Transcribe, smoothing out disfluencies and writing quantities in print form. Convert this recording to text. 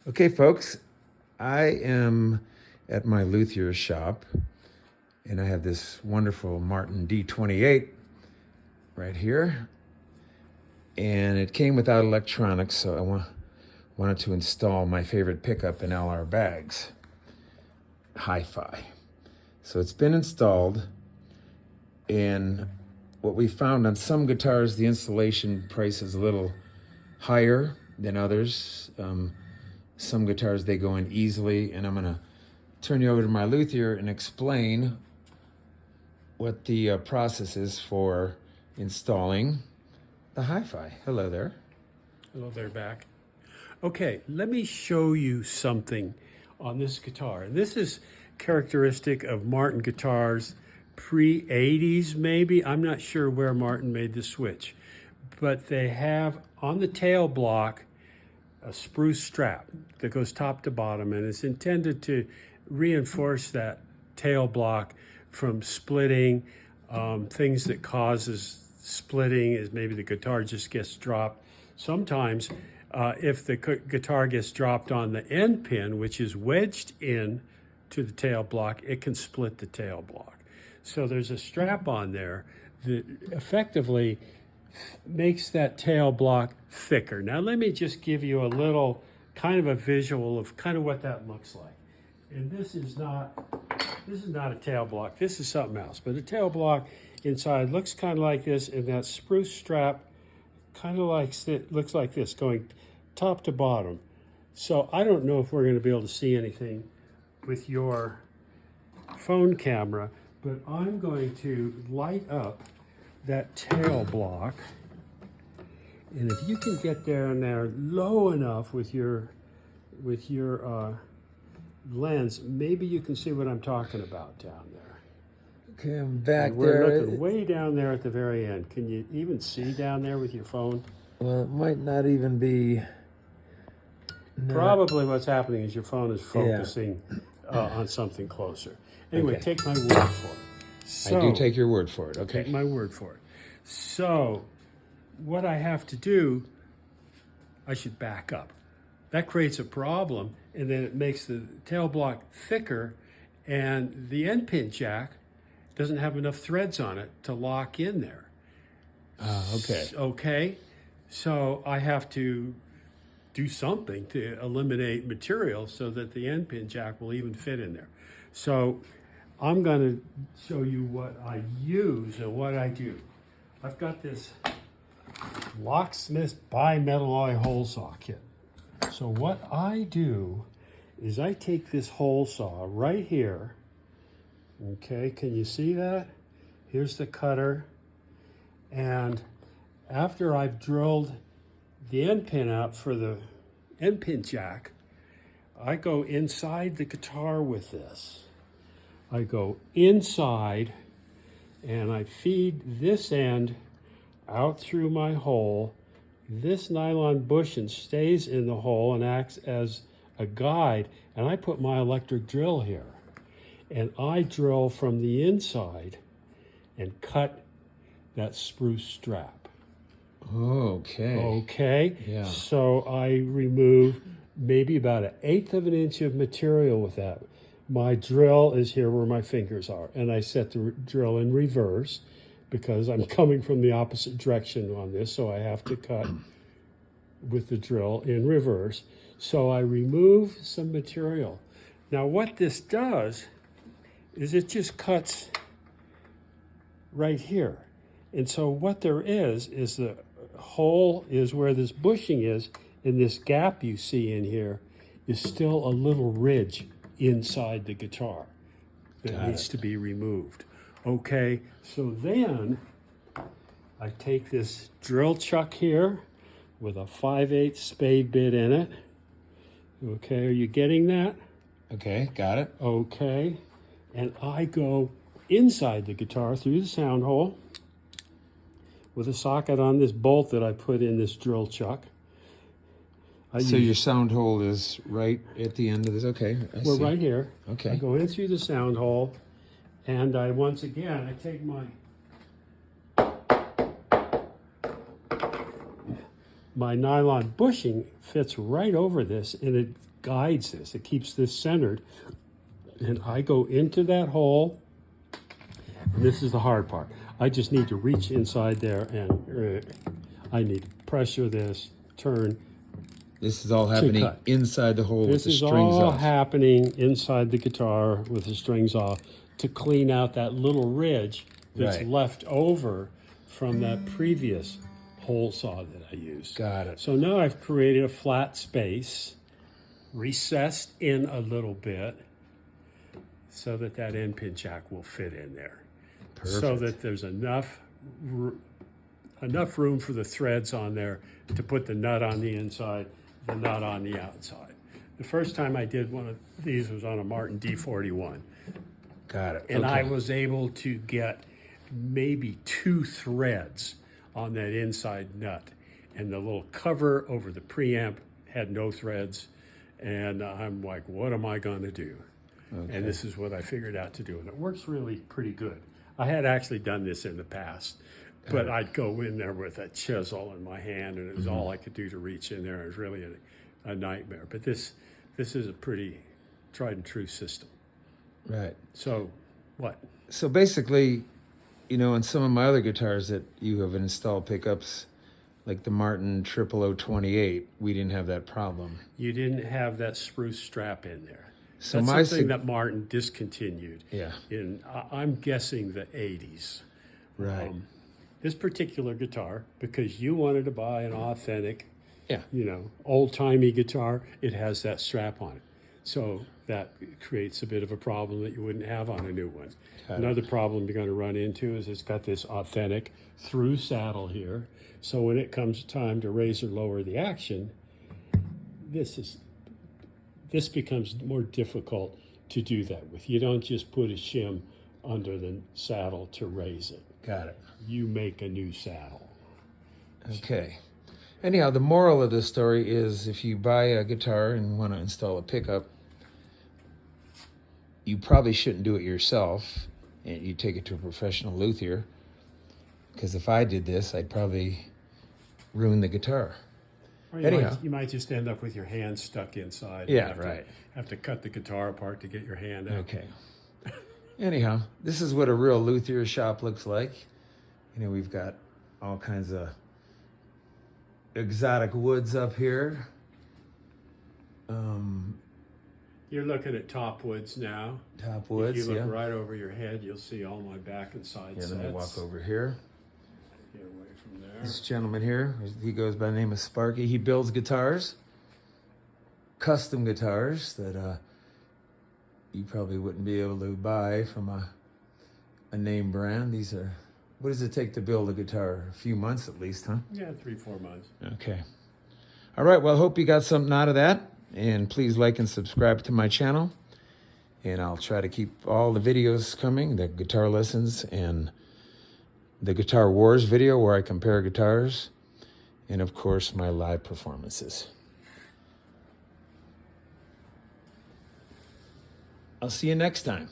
Okay, folks, I am at my Luthier shop, and I have this wonderful Martin D28 right here, and it came without electronics, so I wanted to install my favorite pickup in LR bags, Hi-Fi. So it's been installed, and what we found on some guitars, the installation price is a little higher than others. Some guitars, they go in easily, and I'm gonna turn you over to my luthier and explain what the process is for installing the Hi-Fi. Hello there. Hello there, back. Okay, let me show you something on this guitar. This is characteristic of Martin guitars pre-80s maybe. I'm not sure where Martin made the switch, but they have on the tail block a spruce strap that goes top to bottom, and it's intended to reinforce that tail block from splitting. Things that causes splitting is maybe the guitar just gets dropped. Sometimes if the guitar gets dropped on the end pin, which is wedged in to the tail block, it can split the tail block. So there's a strap on there that effectively makes that tail block thicker. Now let me just give you a little kind of a visual of kind of what that looks like. And this is not a tail block, this is something else. But the tail block inside looks kind of like this, and that spruce strap kind of looks like this, going top to bottom. So I don't know if we're going to be able to see anything with your phone camera, but I'm going to light up that tail block, and if you can get down there low enough with your lens, maybe you can see what I'm talking about down there. Okay, I'm back and we're there. Looking way down there at the very end. Can you even see down there with your phone? Well, it might not even be. Probably what's happening is your phone is focusing on something closer. Anyway, Okay. take my word for it. So, I do take your word for it. Okay. Take my word for it. So, what I have to do, I should back up. That creates a problem, and then it makes the tail block thicker, and the end pin jack doesn't have enough threads on it to lock in there. Okay. Okay, so I have to do something to eliminate material so that the end pin jack will even fit in there. So I'm going to show you what I use and what I do. I've got this locksmith bimetalloy hole saw kit. So what I do is I take this hole saw right here. Okay, can you see that? Here's the cutter. And after I've drilled the end pin out for the end pin jack, I go inside the guitar with this. I go inside and I feed this end out through my hole. This nylon bushing stays in the hole and acts as a guide, and I put my electric drill here. And I drill from the inside and cut that spruce strap. Okay. Okay? Yeah. So I remove maybe about 1/8 of an inch of material with that. My drill is here where my fingers are, and I set the drill in reverse because I'm coming from the opposite direction on this, so I have to cut with the drill in reverse. So I remove some material. Now what this does is it just cuts right here. And so what there is the hole is where this bushing is, and this gap you see in here is still a little ridge inside the guitar that needs to be removed. Okay, so then I take this drill chuck here with a 5/8 spade bit in it. Okay, are you getting that? Okay, got it. Okay, and I go inside the guitar through the sound hole with a socket on this bolt that I put in this drill chuck. So your sound hole is right at the end of this. Okay, We're right here. Okay. I go in through the sound hole, and I once again I take my my nylon bushing fits right over this, and it guides this. It keeps this centered. And I go into that hole, and this is the hard part. I just need to reach inside there, and I need to pressure this, turn. This is all happening cut. inside the hole with This the is strings all off. happening inside the guitar with the strings off to clean out that little ridge that's Right. left over from that previous hole saw that I used. Got it. So now I've created a flat space, recessed in a little bit so that that end pin jack will fit in there. Perfect. So that there's enough room for the threads on there to put the nut on the inside, the nut on the outside. The first time I did one of these was on a Martin D41. Got it. And okay. I was able to get maybe 2 threads on that inside nut. And the little cover over the preamp had no threads. And I'm like, what am I going to do? Okay. And this is what I figured out to do. And it works really pretty good. I had actually done this in the past, but I'd go in there with a chisel in my hand, and it was all I could do to reach in there. It was really a nightmare. But this is a pretty tried and true system. Right. So, what? So basically, you know, on some of my other guitars that you have installed pickups, like the Martin 00028, we didn't have that problem. You didn't have that spruce strap in there. So That's something that Martin discontinued Yeah. in, I'm guessing, the 80s. Right. This particular guitar, because you wanted to buy an authentic, Yeah. you know, old-timey guitar, it has that strap on it. So that creates a bit of a problem that you wouldn't have on a new one. Another problem you're going to run into is it's got this authentic through saddle here. So when it comes time to raise or lower the action, this becomes more difficult to do that with. You don't just put a shim under the saddle to raise it. Got it. You make a new saddle. Okay. Anyhow, the moral of this story is if you buy a guitar and want to install a pickup, you probably shouldn't do it yourself, and you take it to a professional luthier, because if I did this, I'd probably ruin the guitar. Or Anyhow. you might just end up with your hand stuck inside. Yeah, and right. Have to cut the guitar apart to get your hand out. Okay. Anyhow, this is what a real luthier shop looks like. You know, we've got all kinds of exotic woods up here. You're looking at top woods now. Top woods, If you look yeah. right over your head, you'll see all my back and side Yeah, sets. let me walk over here. Get away from there. This gentleman here, he goes by the name of Sparky. He builds guitars, custom guitars that you probably wouldn't be able to buy from a name brand. These are, what does it take to build a guitar? A few months at least, huh? Yeah, 3-4 months. Okay. All right, well, hope you got something out of that. And please like and subscribe to my channel. And I'll try to keep all the videos coming, the guitar lessons and the Guitar Wars video where I compare guitars. And of course, my live performances. I'll see you next time.